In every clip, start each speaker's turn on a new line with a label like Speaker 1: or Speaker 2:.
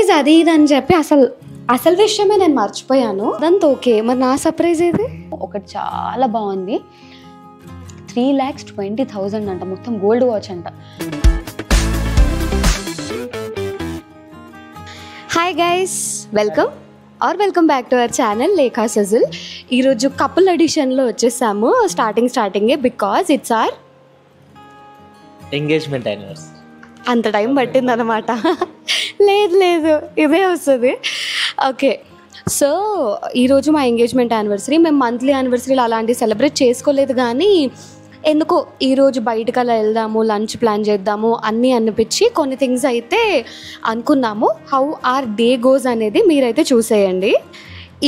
Speaker 1: Surprise అది ఇది అని చెప్పి అసలు విషయమే నేను మర్చిపోయాను. అదంతా ఓకే, మరి నా సర్ప్రైజ్ ఏది? ఒకటి చాలా బాగుంది, 3,20,000 అంట, మొత్తం గోల్డ్ వాచ్ అంట. Hi guys, welcome back to our channel Lekha Sajil. ఈరోజు కపుల్ ఎడిషన్లో వచ్చేసాము స్టార్టింగే, because it's our
Speaker 2: engagement anniversary.
Speaker 1: అంత టైం పట్టిందనమాట. లేదు ఇదే వస్తుంది. ఓకే, సో ఈరోజు మా ఎంగేజ్మెంట్ యానివర్సరీ. మేము మంత్లీ యానివర్సరీలు అలాంటివి సెలబ్రేట్ చేసుకోలేదు, కానీ ఎందుకో ఈరోజు బయటకు అలా వెళ్దాము, లంచ్ ప్లాన్ చేద్దాము అన్నీ అనిపించి కొన్ని థింగ్స్ అయితే అనుకున్నాము. హౌ ఆర్ డే గోస్ అనేది మీరైతే చూసేయండి.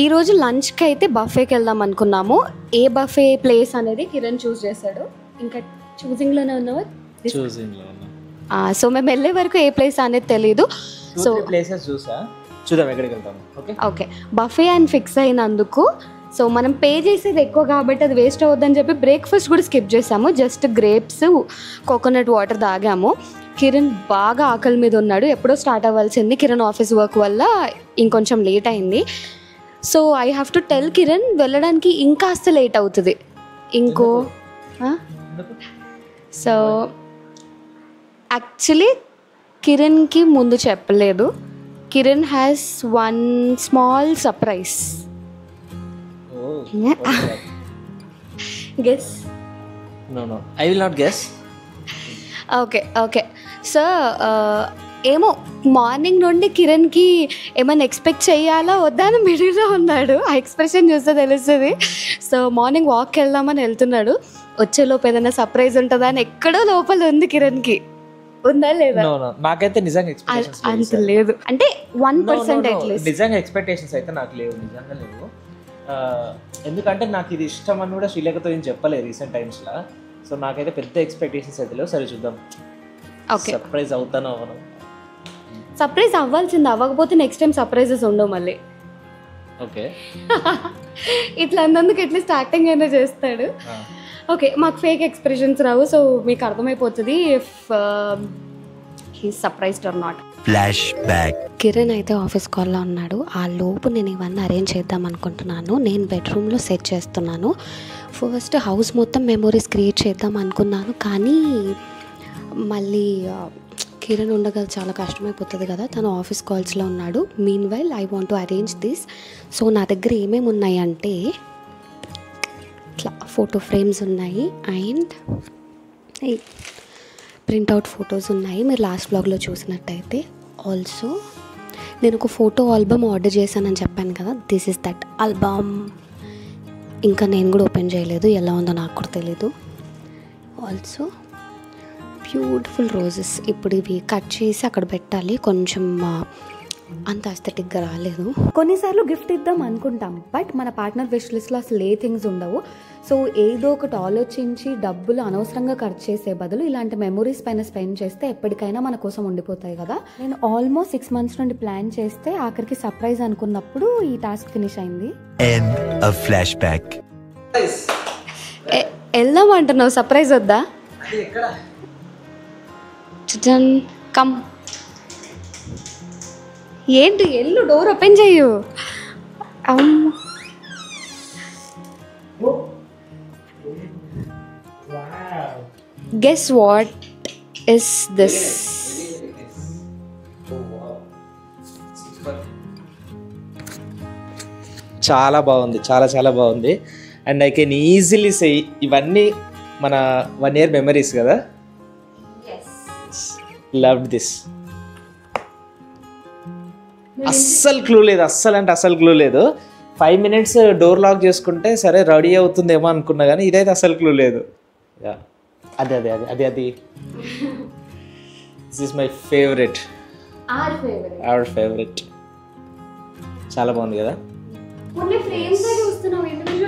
Speaker 1: ఈరోజు లంచ్కి అయితే బఫేకి వెళ్దాం అనుకున్నాము. ఏ బఫే ప్లేస్ అనేది కిరణ్ చూస్ చేశాడు. ఇంకా చూసింగ్లోనే ఉన్నావా? సో మేము వెళ్ళే వరకు ఏ ప్లేస్ అనేది తెలీదు. సో
Speaker 2: ప్లేసెస్ చూద్దాం ఎక్కడికి వెళ్తాము. ఓకే,
Speaker 1: బఫే అని ఫిక్స్ అయినందుకు సో మనం పే చేసేది ఎక్కువ కాబట్టి అది వేస్ట్ అవుద్దని చెప్పి బ్రేక్ఫాస్ట్ కూడా స్కిప్ చేసాము. జస్ట్ గ్రేప్స్, కోకోనట్ వాటర్ తాగాము. కిరణ్ బాగా ఆకలి మీద ఉన్నాడు. ఎప్పుడో స్టార్ట్ అవ్వాల్సింది, కిరణ్ ఆఫీస్ వర్క్ వల్ల ఇంకొంచెం లేట్ అయింది. So I have to tell Kiran వెళ్ళడానికి ఇంకాస్త లేట్ అవుతుంది. సో యాక్చువల్లీ కిరణ్కి ముందు చెప్పలేదు. Kiran has one small surprise. Guess?
Speaker 2: No, I will not guess.
Speaker 1: Okay so ఏమో మార్నింగ్ నుండి కిరణ్కి ఏమైనా ఎక్స్పెక్ట్ చేయాలా వద్దా అని మిడిల్లో ఉన్నాడు. ఆ ఎక్స్ప్రెషన్ చూస్తే తెలుస్తుంది. సో మార్నింగ్ వాక్కి వెళ్దామని వెళ్తున్నాడు. వచ్చేలోపు ఏదైనా సర్ప్రైజ్ ఉంటుందా అని ఎక్కడో లోపల ఉంది కిరణ్కి. ఉందా లేదా?
Speaker 2: నాకైతే నిజంగా ఎక్స్పెక్టేషన్స్
Speaker 1: అంత లేదు, అంటే 1% అట్లీస్ట్.
Speaker 2: నిజంగా ఎక్స్పెక్టేషన్స్ అయితే నాకు లేవు, నిజంగా లేవు. ఎందుకంటే నాకు ఇది ఇష్టం అని కూడా శ్రీలేఖతో ఏం చెప్పలేదు రీసెంట్ టైమ్స్లో. సో నాకైతే పెద్ద ఎక్స్పెక్టేషన్స్ అయితే లేవు. సరే చూద్దాం. ఓకే, సర్ప్రైజ్ అవుతానో అవను.
Speaker 1: సర్ప్రైజ్ అవ్వాల్సింది, అవ్వకపోతే నెక్స్ట్ టైం సర్ప్రైజెస్ ఉండవు మళ్ళీ.
Speaker 2: ఓకే,
Speaker 1: ఇట్లా అన్నందుకు అట్లీస్ట్ యాక్టింగ్ అయినా చేస్తాడు. ఓకే, మాకు ఫేక్ ఎక్స్ప్రెషన్స్ రావు, సో మీకు అర్థమైపోతుంది if he surprised or not.
Speaker 3: Flash back.
Speaker 1: Kiran అయితే ఆఫీస్ కాల్లో ఉన్నాడు. ఆ లోపు నేను ఇవన్నీ అరేంజ్ చేద్దాం అనుకుంటున్నాను. నేను బెడ్రూమ్లో సెట్ చేస్తున్నాను. ఫస్ట్ హౌస్ మొత్తం మెమోరీస్ క్రియేట్ చేద్దాం అనుకున్నాను, కానీ మళ్ళీ కిరణ్ ఉండగల చాలా కష్టమైపోతుంది కదా, తను ఆఫీస్ కాల్స్లో ఉన్నాడు. Mean while I want to arrange this. So నా దగ్గర ఏమేమి ఉన్నాయి అంటే ఇట్లా ఫోటో ఫ్రేమ్స్ ఉన్నాయి అండ్ ప్రింట్అవుట్ ఫొటోస్ ఉన్నాయి. మీరు లాస్ట్ బ్లాగ్లో చూసినట్టయితే ఆల్సో నేను ఒక ఫోటో ఆల్బమ్ ఆర్డర్ చేశానని చెప్పాను కదా, దిస్ ఇస్ దట్ ఆల్బమ్. ఇంకా నేను కూడా ఓపెన్ చేయలేదు, ఎలా ఉందో నాకు కూడా తెలీదు. Also beautiful roses. ఇప్పుడు ఇవి కట్ చేసి అక్కడ పెట్టాలి. కొంచెం అంత అస్థెటిక్గా రాలేదు. కొన్నిసార్లు గిఫ్ట్ ఇద్దాం అనుకుంటాం, బట్ మన పార్ట్నర్ విష్ లిస్ట్లో అసలు ఏ థింగ్స్ ఉండవు. సో ఏదో ఒకటి ఆలోచించి డబ్బులు అనవసరంగా ఖర్చు చేసే బదులు ఇలాంటి మెమొరీస్ పైన స్పెండ్ చేస్తే ఎప్పటికైనా మన కోసం ఉండిపోతాయి కదా. నేను ఆల్మోస్ట్ 6 months నుండి ప్లాన్ చేస్తే ఆఖరికి సర్ప్రైజ్ అనుకున్నప్పుడు ఈ టాస్క్ ఫినిష్ అయింది. వెళ్దాం అంటున్నావు, సర్ప్రైజ్ వద్దా? కమ్, ఏంటి ఎల్లు, డోర్ ఓపెన్ చెయ్యు. Guess what is this?
Speaker 2: చాలా బాగుంది, చాలా బాగుంది. అండ్ ఐ కెన్ ఈజీలీ సే ఇవన్నీ మన 1 year మెమరీస్ కదా. Loved this. అస్సలు క్లూ లేదు. 5 minutes డోర్ లాక్ చేసుకుంటే సరే రెడీ అవుతుందేమో అనుకున్నా, కానీ ఇదైతే అస్సలు క్లూ లేదు. అది this is my favourite. Our favourite. చాలా బాగుంది కదా.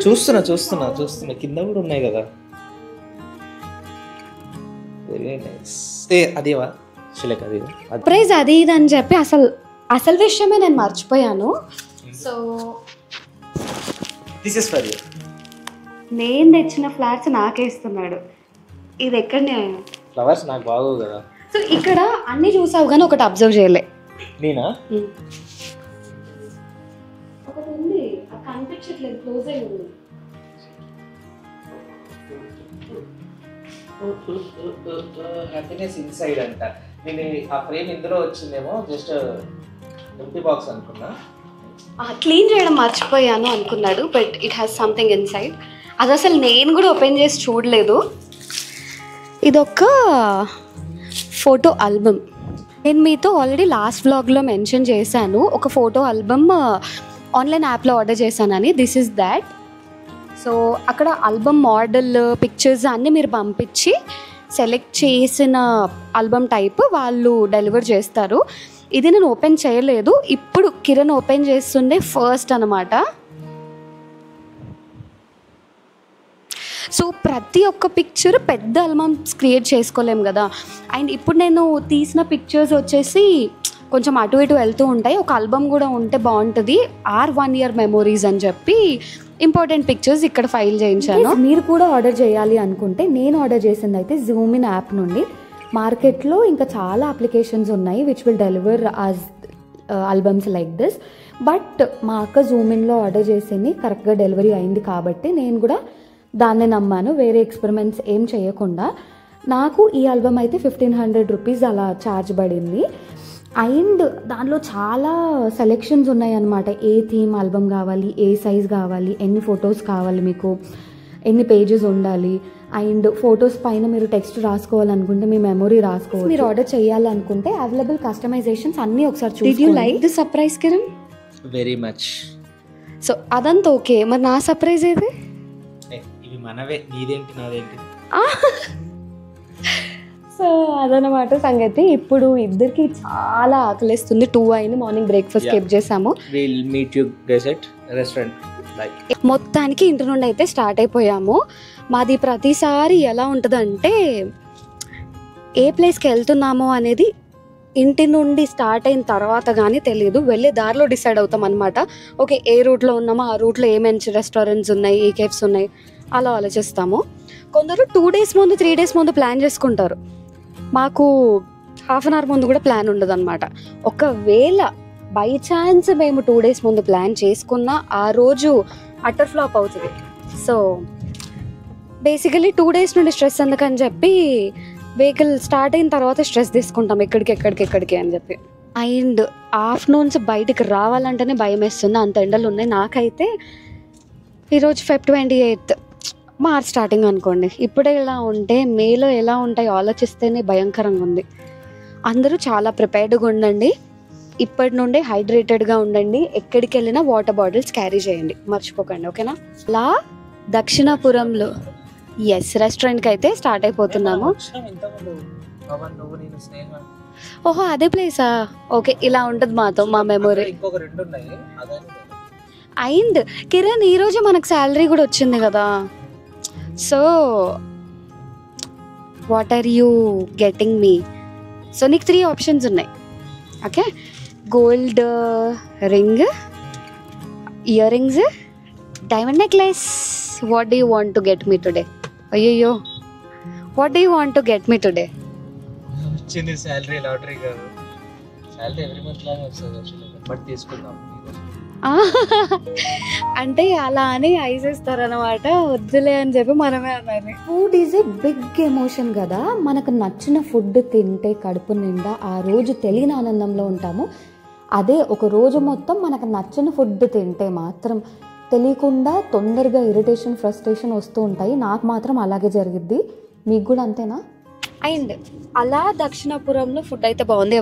Speaker 2: చూస్తున్నా కింద కూడా ఉన్నాయి కదా. Very nice. అదేవా శ్రీలేఖ? అది
Speaker 1: సర్ప్రైజ్ అది ఇది అని చెప్పి అసలు విషయమే నేను మర్చిపోయాను. So
Speaker 2: this is for you.
Speaker 1: నేను తెచ్చిన ఫ్లాట్స్ నాకే ఇస్తున్నాడు. ఇది ఎక్కడ
Speaker 2: ఫ్లవర్స్ నాకు బాగోవు కదా.
Speaker 1: సో ఇక్కడ అన్ని చూసావు కానీ ఒకటి అబ్జర్వ్ చేయలే.
Speaker 2: నేనా?
Speaker 1: ఒకటి ఉంది, కనిపించట్లేదు, క్లోజ్ అయి ఉంది.
Speaker 2: హ్యాపీనెస్ ఇన్సైడ్ అంట. నేను ఆ ఫ్రేమ్ ఇందులో వచ్చిందేమో, జస్ట్ ఎంటీ బాక్స్ అనుకున్నా.
Speaker 1: క్లీన్ చేయడం మర్చిపోయాను అనుకున్నాడు, but it has something inside. అది అసలు నేను కూడా ఓపెన్ చేసి చూడలేదు. ఇదొక ఫోటో ఆల్బమ్. నేను మీతో ఆల్రెడీ లాస్ట్ వ్లాగ్లో మెన్షన్ చేశాను, ఒక ఫోటో ఆల్బమ్ ఆన్లైన్ యాప్లో ఆర్డర్ చేశానని. This is that. సో అక్కడ ఆల్బమ్ మోడల్, పిక్చర్స్ అన్నీ మీరు పంపించి సెలెక్ట్ చేసిన ఆల్బమ్ టైప్ వాళ్ళు డెలివర్ చేస్తారు. ఇది నేను ఓపెన్ చేయలేదు, ఇప్పుడు కిరణ్ ఓపెన్ చేస్తుండే ఫస్ట్ అనమాట. సో ప్రతి ఒక్క పిక్చర్ పెద్ద ఆల్బమ్స్ క్రియేట్ చేసుకోలేము కదా. అండ్ ఇప్పుడు నేను తీసిన పిక్చర్స్ వచ్చేసి కొంచెం అటు ఇటు వెళ్తూ ఉంటాయి. ఒక ఆల్బమ్ కూడా ఉంటే బాగుంటుంది, 1 year మెమోరీస్ అని చెప్పి ఇంపార్టెంట్ పిక్చర్స్ ఇక్కడ ఫైల్ చేయించాను.
Speaker 3: మీరు కూడా ఆర్డర్ చేయాలి అనుకుంటే, నేను ఆర్డర్ చేసింది అయితే జూమ్ ఇన్ యాప్ నుండి. మార్కెట్లో ఇంకా చాలా అప్లికేషన్స్ ఉన్నాయి which will deliver as albums like this. But మా అక్క జూమ్ ఇన్లో ఆర్డర్ చేసింది, కరెక్ట్గా డెలివరీ అయింది కాబట్టి నేను కూడా దాన్నే నమ్మాను, వేరే ఎక్స్పెరిమెంట్స్ ఏం చేయకుండా. నాకు ఈ ఆల్బమ్ అయితే 1500 రూపీస్ అలా ఛార్జ్ పడింది. అండ్ దానిలో చాలా సెలెక్షన్స్ ఉన్నాయి అన్నమాట. ఏ థీమ్ ఆల్బమ్ కావాలి, ఏ సైజ్ కావాలి, ఎన్ని ఫొటోస్ కావాలి, మీకు ఎన్ని పేజెస్ ఉండాలి, అండ్ ఫొటోస్ పైన మీరు టెక్స్ట్ రాసుకోవాలనుకుంటే మీ మెమొరీ రాసుకోవాలి. మీరు ఆర్డర్ చేయాలనుకుంటే అవైలబుల్ కస్టమైజేషన్స్ అన్నీ ఒకసారి చూసి.
Speaker 1: Did you like the surprise Kiran?
Speaker 2: Very much.
Speaker 1: So అదంతా ఓకే, మరి నా సర్ప్రైజ్ ఏది?
Speaker 2: ఇవి మనవే, నీదేంటి నాదేంటి.
Speaker 1: సో అదనమాట సంగతి. ఇప్పుడు ఇద్దరికి చాలా ఆకలిస్తుంది, 2 అయింది, మార్నింగ్ బ్రేక్ఫాస్ట్ స్కిప్ చేసాము.
Speaker 2: Will meet you guys at restaurant.
Speaker 1: మొత్తానికి ఇంటి నుండి అయితే స్టార్ట్ అయిపోయాము. మాది ప్రతిసారి ఎలా ఉంటుందంటే, ఏ ప్లేస్కి వెళ్తున్నామో అనేది ఇంటి నుండి స్టార్ట్ అయిన తర్వాత కానీ తెలియదు, వెళ్ళే దారిలో డిసైడ్ అవుతాం అనమాట. ఓకే, ఏ రూట్లో ఉన్నామో ఆ రూట్లో ఏ మంచి రెస్టారెంట్స్ ఉన్నాయి, ఏ కేఫ్స్ ఉన్నాయి, అలా ఆలోచిస్తాము. కొందరు 2 days ముందు 3 days ముందు ప్లాన్ చేసుకుంటారు. మాకు ½ an hour ముందు కూడా ప్లాన్ ఉండదు అనమాట. ఒకవేళ బై ఛాన్స్ మేము 2 days ముందు ప్లాన్ చేసుకున్నా ఆ రోజు అటర్ ఫ్లాప్ అవుతుంది. సో బేసికలీ 2 days నుండి స్ట్రెస్ ఎందుకని చెప్పి వెహికల్ స్టార్ట్ అయిన తర్వాత స్ట్రెస్ తీసుకుంటాం, ఎక్కడికి అని చెప్పి. అండ్ ఆఫ్టర్నూన్స్ బయటికి రావాలంటేనే భయం వేస్తుంది, అంత ఎండలు ఉన్నాయి. నాకైతే ఈరోజు Feb 28, మార్చ్ స్టార్టింగ్ అనుకోండి. ఇప్పుడే ఇలా ఉంటే మేలో ఎలా ఉంటాయి ఆలోచిస్తేనే భయంకరంగా ఉంది. అందరూ చాలా ప్రిపేర్డ్గా ఉండండి, ఇప్పటి నుండే హైడ్రేటెడ్గా ఉండండి. ఎక్కడికి వెళ్ళినా వాటర్ బాటిల్స్ క్యారీ చేయండి, మర్చిపోకండి, ఓకేనా? అలా దక్షిణాపురంలో రెస్టారెంట్కి అయితే స్టార్ట్ అయిపోతున్నాము. ఓహో, అదే ప్లేసా? ఓకే, ఇలా ఉంటుంది మాతో మా మెమొరీ. అండ్ కిరణ్, ఈరోజు మనకు శాలరీ కూడా వచ్చింది కదా. So what are you getting me? So నీకు 3 ఆప్షన్స్ ఉన్నాయి, okay? Gold ring, ear rings, diamond necklace. What do you want to get me today? అయ్యో, what do you want to get me today?
Speaker 2: వచ్చింది salary, lottery కాదు. Salary every month లాగా వస్తుంది actually, but తీసుకుందాం.
Speaker 1: అంటే అలా అని ఐసేస్తారనమాట, వద్దులే అని చెప్పి మనమే అన్నారు.
Speaker 3: Food is a big emotion కదా. మనకు నచ్చిన ఫుడ్ తింటే కడుపు నిండా ఆ రోజు తెలియని ఆనందంలో ఉంటాము. అదే ఒక రోజు మొత్తం మనకు నచ్చిన ఫుడ్ తింటే మాత్రం తెలియకుండా తొందరగా ఇరిటేషన్, ఫ్రస్ట్రేషన్ వస్తూ ఉంటాయి. నాకు మాత్రం అలాగే జరిగిద్ది. మీకు కూడా అంతేనా?
Speaker 1: అండ్ అలా దక్షిణాపురంలో ఫుడ్ అయితే బాగుంది.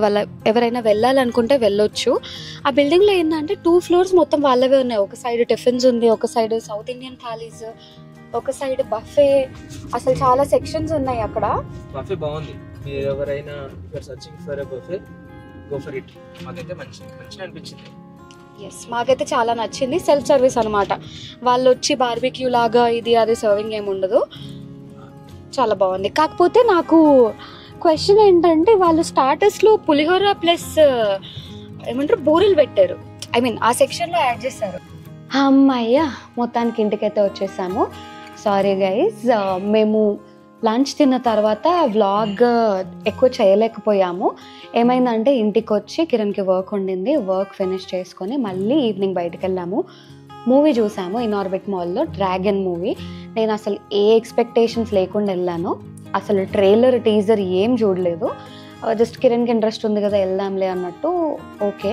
Speaker 1: ఎవరైనా వెళ్ళాలనుకుంటే వెళ్ళొచ్చు. ఆ బిల్డింగ్లో ఏంటంటే 2 floors మొత్తం వాళ్ళవే ఉన్నాయి. ఒక సైడ్ టిఫిన్స్ ఉంది, ఒక సైడ్ సౌత్ ఇండియన్ థాలీస్, ఒక సైడ్ బఫే. అసలు చాలా సెక్షన్స్ ఉన్నాయి అక్కడ.
Speaker 2: బఫే బాగుంది. మీరు ఎవరైనా searching for a buffet, go for it. మాకైతే మంచిగా అనిపించింది.
Speaker 1: మాకైతే చాలా నచ్చింది. సెల్ఫ్ సర్వీస్ అనమాట. వాళ్ళు వచ్చి బార్బిక్యూ లాగా ఇది అది సర్వింగ్ ఏమి ఉండదు. చాలా బాగుంది. కాకపోతే నాకు క్వశ్చన్ ఏంటంటే, వాళ్ళు స్టార్టర్స్లో పులిహోర ప్లస్ ఏమంటారు బూరెలు పెట్టారు. ఆ సెక్షన్లో యాడ్ చేశారు. అమ్మాయ్య, మొత్తానికి ఇంటికైతే వచ్చేసాము. సారీ గైజ్, మేము
Speaker 3: లంచ్ తిన్న తర్వాత వ్లాగ్ ఎక్కువ చేయలేకపోయాము. ఏమైందంటే ఇంటికి వచ్చి కిరణ్కి వర్క్ ఉండింది, వర్క్ ఫినిష్ చేసుకొని మళ్ళీ ఈవినింగ్ బయటకు వెళ్ళాము. మూవీ చూసాము ఇన్ఆర్బిట్ మాల్లో, డ్రాగన్ మూవీ. నేను అసలు ఏ ఎక్స్పెక్టేషన్స్ లేకుండా వెళ్ళాను. అసలు ట్రైలర్ టీజర్ ఏం చూడలేదు. జస్ట్ కిరణ్కి ఇంట్రెస్ట్ ఉంది కదా వెళ్దాంలే అన్నట్టు ఓకే.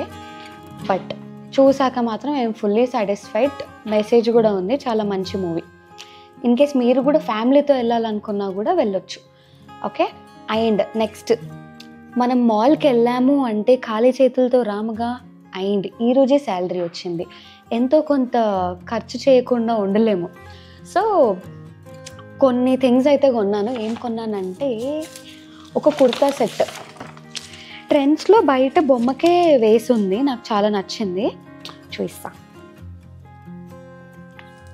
Speaker 3: బట్ చూసాక మాత్రం ఐఎమ్ ఫుల్లీ సాటిస్ఫైడ్. మెసేజ్ కూడా ఉంది, చాలా మంచి మూవీ. ఇన్ కేస్ మీరు కూడా ఫ్యామిలీతో వెళ్ళాలనుకున్నా కూడా వెళ్ళొచ్చు. ఓకే. అండ్ నెక్స్ట్ మనం మాల్కి వెళ్ళాము అంటే ఖాళీ చేతులతో రాముగా. అండ్ ఈరోజే శాలరీ వచ్చింది, ఎంతో కొంత ఖర్చు చేయకుండా ఉండలేము. సో కొన్ని థింగ్స్ అయితే కొన్నాను. ఏం కొన్నానంటే ఒక కుర్తా సెట్. ట్రెండ్స్లో బయట బొమ్మకే వేసి ఉంది, నాకు చాలా నచ్చింది, చూపిస్తా.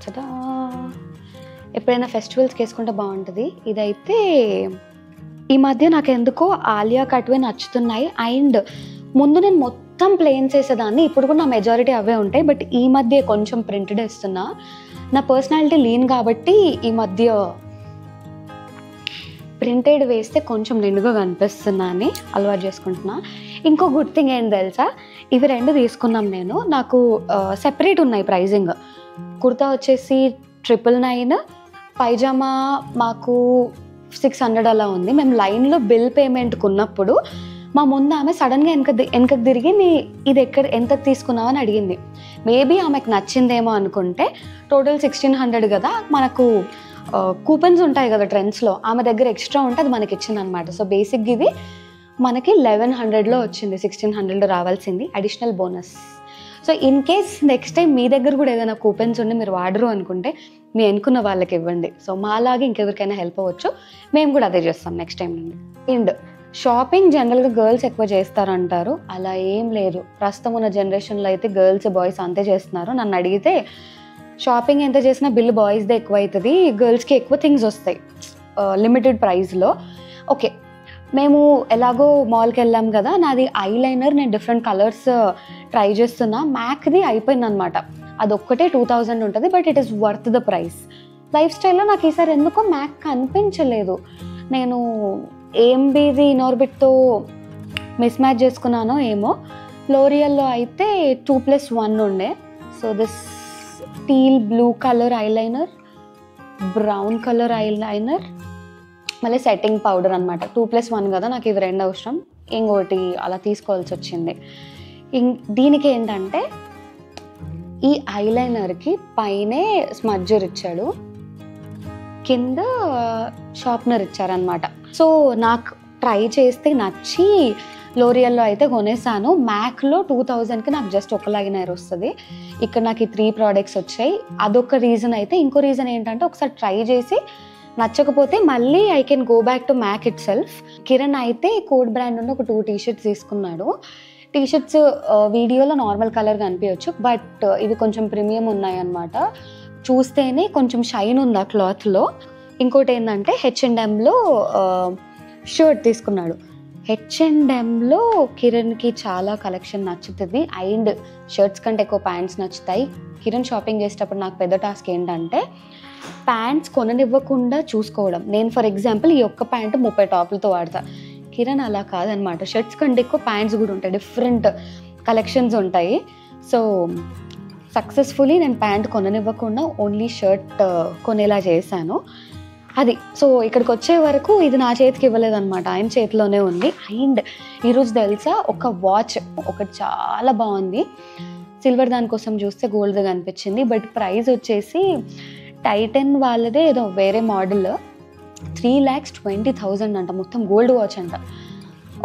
Speaker 3: చదా, ఎప్పుడైనా ఫెస్టివల్స్కి వేసుకుంటే బాగుంటుంది. ఇదైతే ఈ మధ్య నాకు ఎందుకో ఆలియా కట్వే నచ్చుతున్నాయి. అండ్ ముందు నేను మొత్తం ప్లెయిన్స్ వేసేదాన్ని, ఇప్పుడు కూడా నా మెజారిటీ అవే ఉంటాయి. బట్ ఈ మధ్య కొంచెం ప్రింటెడ్ వేస్తున్నా. నా పర్సనాలిటీ లీన్ కాబట్టి ఈ మధ్య ప్రింటెడ్ వేస్తే కొంచెం నిండుగా కనిపిస్తున్నా అని అలవాటు చేసుకుంటున్నా. ఇంకో గుడ్ థింగ్ ఏంటి తెలుసా, ఇవి 2 తీసుకున్నాం నేను. నాకు సెపరేట్ ఉన్నాయి ప్రైజింగ్. కుర్తా వచ్చేసి 999, పైజామా మాకు 600 అలా ఉంది. మేము లైన్లో బిల్ పేమెంట్కి ఉన్నప్పుడు మా ముందు ఆమె సడన్గా వెనకకు తిరిగి ఇది ఎంత తీసుకున్నావు అని అడిగింది. మేబీ ఆమెకు నచ్చిందేమో అనుకుంటే, టోటల్ 1600 కదా, మనకు కూపన్స్ ఉంటాయి కదా ట్రెండ్స్లో, ఆమె దగ్గర ఎక్స్ట్రా ఉంటే అది మనకి ఇచ్చింది అనమాట. సో బేసిక్గా ఇది మనకి 1100లో వచ్చింది, 1600లో రావాల్సింది additional bonus. So in case next time మీ దగ్గర కూడా ఏదైనా కూపన్స్ ఉండి మీరు వాడరు అనుకుంటే మీ ఎన్నుకున్న వాళ్ళకి ఇవ్వండి. సో మాలాగే ఇంకెవరికైనా హెల్ప్ అవ్వచ్చు. మేము కూడా అదే చేస్తాం నెక్స్ట్ టైం నుండి. అండ్ షాపింగ్ జనరల్గా గర్ల్స్ ఎక్కువ చేస్తారంటారు, అలా ఏం లేదు. ప్రస్తుతం ఉన్న జనరేషన్లో అయితే గర్ల్స్ బాయ్స్ అంతే చేస్తున్నారు. నన్ను అడిగితే షాపింగ్ ఎంత చేసినా బిల్ బాయ్స్దే ఎక్కువ అవుతుంది, గర్ల్స్కి ఎక్కువ థింగ్స్ వస్తాయి లిమిటెడ్ ప్రైస్లో. ఓకే, మేము ఎలాగో మాల్కి వెళ్ళాం కదా, నాది ఐలైనర్ నేను డిఫరెంట్ కలర్స్ ట్రై చేస్తున్నా. మ్యాక్ది అయిపోయింది అనమాట. అదొక్కటే 2000 ఉంటుంది, but it is worth the price. Life స్టైల్లో నాకు ఈసారి ఎందుకో మ్యాక్ కనిపించలేదు. నేను ఏంబీది ఇన్ఆర్బిట్తో మిస్ మ్యాచ్ చేసుకున్నానో ఏమో. లోరియల్లో అయితే 2+1 ఉండే. So this teal blue colour eyeliner, brown colour eyeliner, మళ్ళీ సెట్టింగ్ పౌడర్ అనమాట. 2+1 కదా, నాకు ఇవి 2 అవసరం, ఇంకోటి అలా తీసుకోవాల్సి వచ్చింది. దీనికి ఏంటంటే ఈ ఐలైనర్కి పైనే స్మడ్జర్ ఇచ్చాడు, కింద షార్ప్నర్ ఇచ్చారనమాట. సో నాకు ట్రై చేస్తే నచ్చి లోరియల్లో అయితే కొనేసాను. మ్యాక్లో 2000కి నాకు జస్ట్ ఒక లైనర్ వస్తుంది. ఇక్కడ నాకు ఈ 3 ప్రోడక్ట్స్ వచ్చాయి. అదొక రీజన్ అయితే. ఇంకో రీజన్ ఏంటంటే ఒకసారి ట్రై చేసి నచ్చకపోతే మళ్ళీ I can go back to make it self. Kiran అయితే కోడ్ బ్రాండ్ నుండి ఒక 2 టీ-షర్ట్స్ తీసుకున్నాడు. టీ-షర్ట్స్ వీడియోలో నార్మల్ కలర్ కనిపించవచ్చు, బట్ ఇవి కొంచెం ప్రీమియం ఉన్నాయి అన్నమాట. చూస్తేనే కొంచెం షైన్ ఉంది ఆ క్లాత్లో. ఇంకోటి ఏంటంటే H&Mలో షర్ట్ తీసుకున్నాడు. H&Mలో కిరణ్కి చాలా కలెక్షన్ నచ్చుతుంది, అండ్ షర్ట్స్ కంటే ఎక్కువ ప్యాంట్స్ నచ్చుతాయి. కిరణ్ షాపింగ్ చేసేటప్పుడు నాకు పెద్ద టాస్క్ ఏంటంటే ప్యాంట్స్ కొననివ్వకుండా చూసుకోవడం. నేను ఫర్ ఎగ్జాంపుల్ ఈ ఒక్క ప్యాంటు 30 టాపులతో వాడతా. కిరణ్ అలా కాదనమాట, షర్ట్స్ కంటే ఎక్కువ ప్యాంట్స్ కూడా ఉంటాయి, డిఫరెంట్ కలెక్షన్స్ ఉంటాయి. సో సక్సెస్ఫుల్లీ నేను ప్యాంట్ కొననివ్వకుండా ఓన్లీ షర్ట్ కొనేలా చేశాను. అది. సో ఇక్కడికి వచ్చే వరకు ఇది నా చేతికి ఇవ్వలేదన్నమాట, ఆయన చేతిలోనే ఉంది. అండ్ ఈరోజు తెలుసా, ఒక వాచ్ ఒకటి చాలా బాగుంది, సిల్వర్ దానికోసం చూస్తే గోల్డ్గా అనిపించింది. బట్ ప్రైస్ వచ్చేసి టైటన్ వాళ్ళదే ఏదో వేరే మోడల్, 3,20,000 అంట, మొత్తం గోల్డ్ వాచ్ అంట.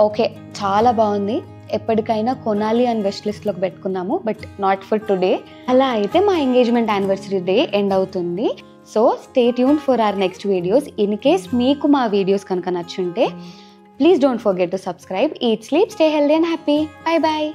Speaker 3: ఓకే, చాలా బాగుంది, ఎప్పటికైనా కొనాలి అని వెస్ట్ లిస్ట్లోకి పెట్టుకున్నాము, బట్ నాట్ ఫర్ టుడే. అలా అయితే మా ఎంగేజ్మెంట్ యానివర్సరీ డే ఎండ్ అవుతుంది. So stay tuned for our next videos. In case మీకు మా వీడియోస్ కనుక నచ్చుంటే please don't forget to subscribe. Eat, sleep, stay healthy and happy. Bye bye.